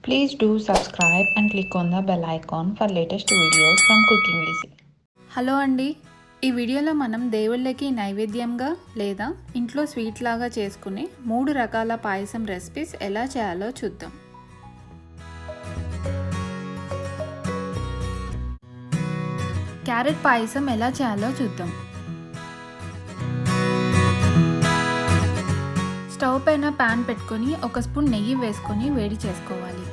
Please do subscribe and click on the bell icon for latest videos from Cooking Easy. Hello అండి, ఈ వీడియోలో మనం దేవుళ్ళకి నైవేద్యంగా లేదా ఇంట్లో స్వీట్ లాగా చేసుకునే 3 రకాల పాయసం రెసిపీస్ ఎలా చేయాలో చూద్దాం. క్యారెట్ పాయసం ఎలా చేయాలో చూద్దాం. స్టవ్ పైన ప్యాన్ పెట్టుకొని 1 స్పూన్ నెయ్యి వేసుకొని వేడి చేసుకోవాలి.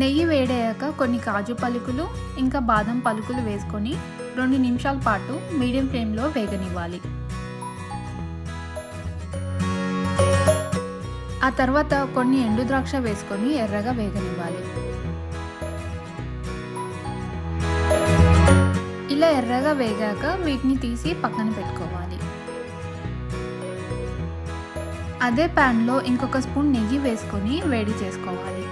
నెయ్యి వేడయ్యాక కొన్ని కాజు పలుకులు ఇంకా బాదం పలుకులు వేసుకొని 2 నిమిషాల పాటు మీడియం ఫ్లేమ్లో వేగనివ్వాలి. ఆ తర్వాత కొన్ని ఎండు ద్రాక్ష వేసుకొని ఎర్రగా వేగనివ్వాలి. ఇలా ఎర్రగా వేగాక వీటిని తీసి పక్కన పెట్టుకోవాలి. అదే ప్యాన్లో ఇంకొక స్పూన్ నెయ్యి వేసుకొని వేడి చేసుకోవాలి.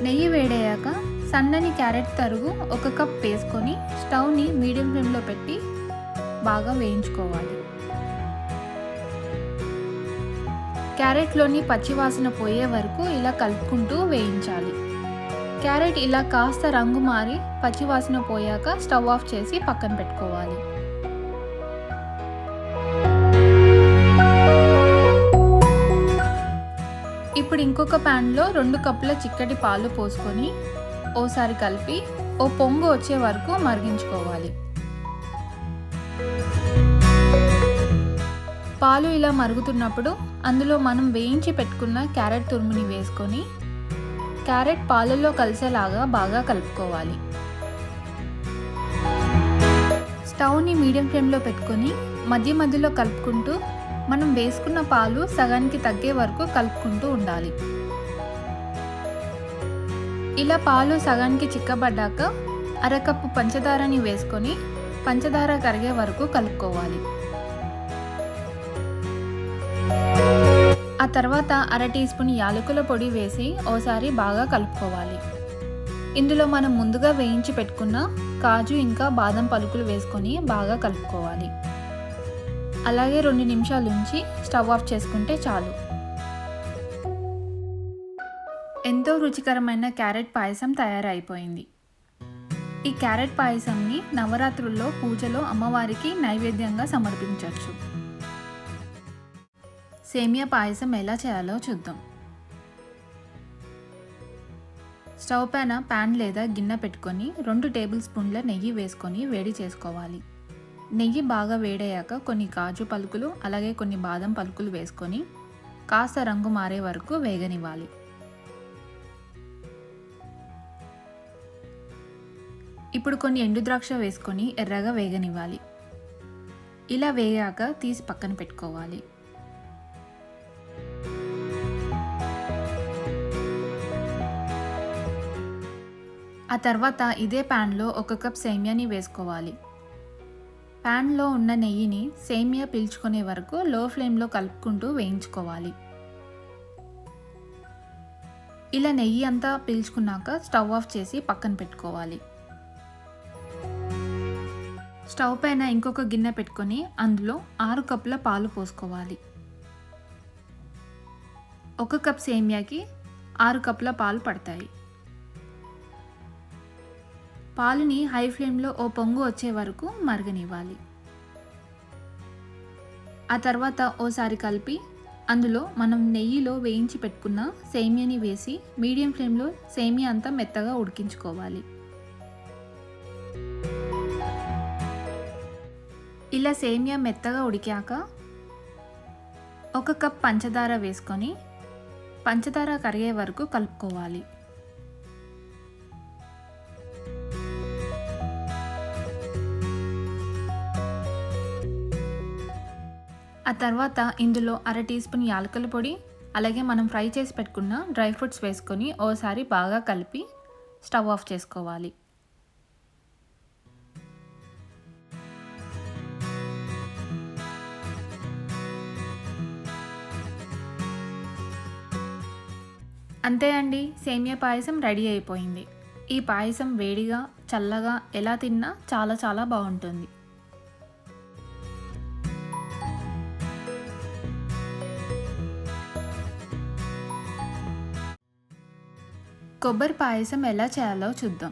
నెయ్యి వేడయ్యాక సన్నని క్యారెట్ తరుగు 1 కప్ వేసుకొని స్టవ్ని మీడియం ఫ్లేమ్లో పెట్టి బాగా వేయించుకోవాలి. క్యారెట్లోని పచ్చివాసన పోయే వరకు ఇలా కలుపుకుంటూ వేయించాలి. క్యారెట్ ఇలా కాస్త రంగు మారి పచ్చివాసన పోయాక స్టవ్ ఆఫ్ చేసి పక్కన పెట్టుకోవాలి. ఇప్పుడు ఇంకొక ప్యాన్లో 2 కప్పుల చిక్కటి పాలు పోసుకొని ఓసారి కలిపి ఓ పొంగు వచ్చే వరకు మరిగించుకోవాలి. పాలు ఇలా మరుగుతున్నప్పుడు అందులో మనం వేయించి పెట్టుకున్న క్యారెట్ తురుముని వేసుకొని క్యారెట్ పాలల్లో కలిసేలాగా బాగా కలుపుకోవాలి. స్టవ్ని మీడియం ఫ్లేమ్లో పెట్టుకొని మధ్య మధ్యలో కలుపుకుంటూ మనం వేసుకున్న పాలు సగానికి తగ్గే వరకు కలుపుకుంటూ ఉండాలి. ఇలా పాలు సగానికి చిక్కబడ్డాక 1/2 కప్పు పంచదారని వేసుకొని పంచదార కరిగే వరకు కలుపుకోవాలి. ఆ తర్వాత 1/2 టీ స్పూన్ యాలకుల పొడి వేసి ఓసారి బాగా కలుపుకోవాలి. ఇందులో మనం ముందుగా వేయించి పెట్టుకున్న కాజు ఇంకా బాదం పలుకులు వేసుకొని బాగా కలుపుకోవాలి. అలాగే 2 నిమిషాల నుంచి స్టవ్ ఆఫ్ చేసుకుంటే చాలు. ఎంతో రుచికరమైన క్యారెట్ పాయసం తయారైపోయింది. ఈ క్యారెట్ పాయసంని నవరాత్రుల్లో పూజలో అమ్మవారికి నైవేద్యంగా సమర్పించవచ్చు. సేమియా పాయసం ఎలా చేయాలో చూద్దాం. స్టవ్ పైన ప్యాన్ లేదా గిన్నె పెట్టుకొని 2 టేబుల్ స్పూన్ల నెయ్యి వేసుకొని వేడి చేసుకోవాలి. నెయ్యి బాగా వేడయ్యాక కొన్ని కాజు పలుకులు అలాగే కొన్ని బాదం పలుకులు వేసుకొని కాస్త రంగు మారే వరకు వేగనివ్వాలి. ఇప్పుడు కొన్ని ఎండు ద్రాక్ష వేసుకొని ఎర్రగా వేగనివ్వాలి. ఇలా వేగాక తీసి పక్కన పెట్టుకోవాలి. ఆ తర్వాత ఇదే ప్యాన్లో 1 కప్ సేమియాని వేసుకోవాలి. ప్యాన్లో ఉన్న నెయ్యిని సేమియా పీల్చుకునే వరకు లో ఫ్లేమ్లో కలుపుకుంటూ వేయించుకోవాలి. ఇలా నెయ్యి అంతా పీల్చుకున్నాక స్టవ్ ఆఫ్ చేసి పక్కన పెట్టుకోవాలి. స్టవ్ పైన ఇంకొక గిన్నె పెట్టుకొని అందులో 6 కప్పుల పాలు పోసుకోవాలి. 1 కప్ సేమియాకి 6 కప్పుల పాలు పడతాయి. పాలుని హై ఫ్లేమ్లో ఓ పొంగు వచ్చే వరకు మరగనివ్వాలి. ఆ తర్వాత ఓసారి కలిపి అందులో మనం నెయ్యిలో వేయించి పెట్టుకున్న సేమియాని వేసి మీడియం ఫ్లేమ్లో సేమియా అంతా మెత్తగా ఉడికించుకోవాలి. ఇలా సేమియా మెత్తగా ఉడికాక 1 కప్ పంచదార వేసుకొని పంచదార కరిగే వరకు కలుపుకోవాలి. ఆ తర్వాత ఇందులో 1/2 టీ స్పూన్ యాలకుల పొడి అలాగే మనం ఫ్రై చేసి పెట్టుకున్న డ్రై ఫ్రూట్స్ వేసుకొని ఓసారి బాగా కలిపి స్టవ్ ఆఫ్ చేసుకోవాలి. అంతే అండి, సేమియా పాయసం రెడీ అయిపోయింది. ఈ పాయసం వేడిగా చల్లగా ఎలా తిన్నా చాలా బాగుంటుంది. కొబ్బరి పాయసం ఎలా చేయాలో చూద్దాం.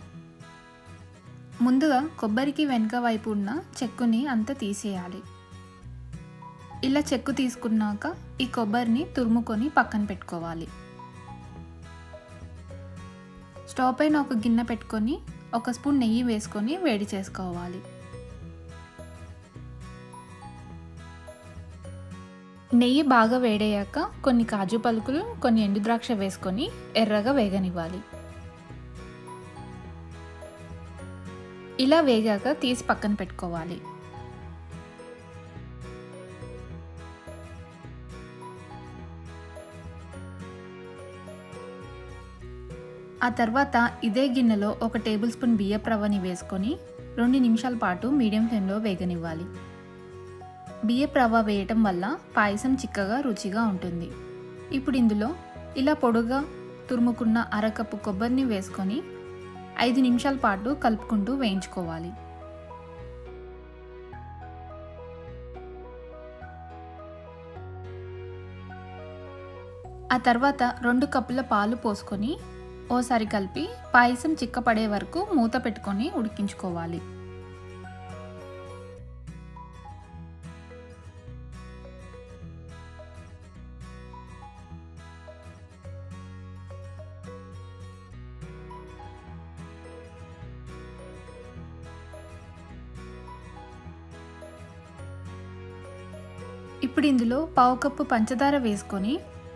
ముందుగా కొబ్బరికి వెనుక వైపు ఉన్న చెక్కుని అంతా తీసేయాలి. ఇలా చెక్కు తీసుకున్నాక ఈ కొబ్బరిని తురుముకొని పక్కన పెట్టుకోవాలి. స్టవ్ పైన ఒక గిన్నె పెట్టుకొని 1 స్పూన్ నెయ్యి వేసుకొని వేడి చేసుకోవాలి. నెయ్యి బాగా వేడయ్యాక కొన్ని కాజు పలుకులు, కొన్ని ఎండు ద్రాక్ష వేసుకొని ఎర్రగా వేగనివ్వాలి. ఇలా వేగాక తీసి పక్కన పెట్టుకోవాలి. ఆ తర్వాత ఇదే గిన్నెలో 1 టేబుల్ స్పూన్ బియ్యపు రవ్వని వేసుకొని 2 నిమిషాల పాటు మీడియం ఫ్లేమ్లో వేగనివ్వాలి. బియ్యపు రవ్వ వేయటం వల్ల పాయసం చిక్కగా రుచిగా ఉంటుంది. ఇప్పుడు ఇందులో ఇలా పొడుగా తురుముకున్న అరకప్పు కొబ్బరిని వేసుకొని 5 నిమిషాల పాటు కలుపుకుంటూ వేయించుకోవాలి. ఆ తర్వాత 2 కప్పుల పాలు పోసుకొని ఓసారి కలిపి పాయసం చిక్కపడే వరకు మూత పెట్టుకొని ఉడికించుకోవాలి. ఇప్పుడు ఇందులో 1/2 కప్పు పంచదార వేసుకొని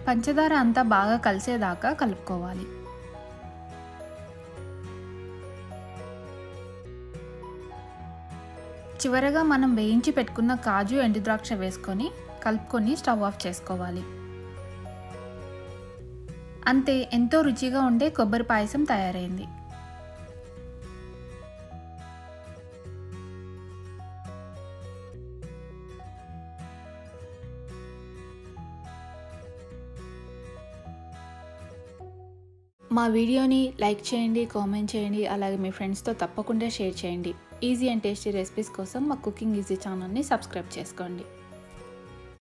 పంచదార అంతా బాగా కలిసేదాకా కలుపుకోవాలి. చివరగా మనం వేయించి పెట్టుకున్న కాజు, ఎండు ద్రాక్ష వేసుకొని కలుపుకొని స్టవ్ ఆఫ్ చేసుకోవాలి. అంతే, ఎంతో రుచిగా ఉండే కొబ్బరి పాయసం తయారైంది. మా వీడియోని లైక్ చేయండి, కామెంట్ చేయండి, అలాగే మీ ఫ్రెండ్స్తో తప్పకుండా షేర్ చేయండి. ఈజీ అండ్ టేస్టీ రెసిపీస్ కోసం మా కుకింగ్ ఈజీ ఛానల్ని సబ్స్క్రైబ్ చేసుకోండి.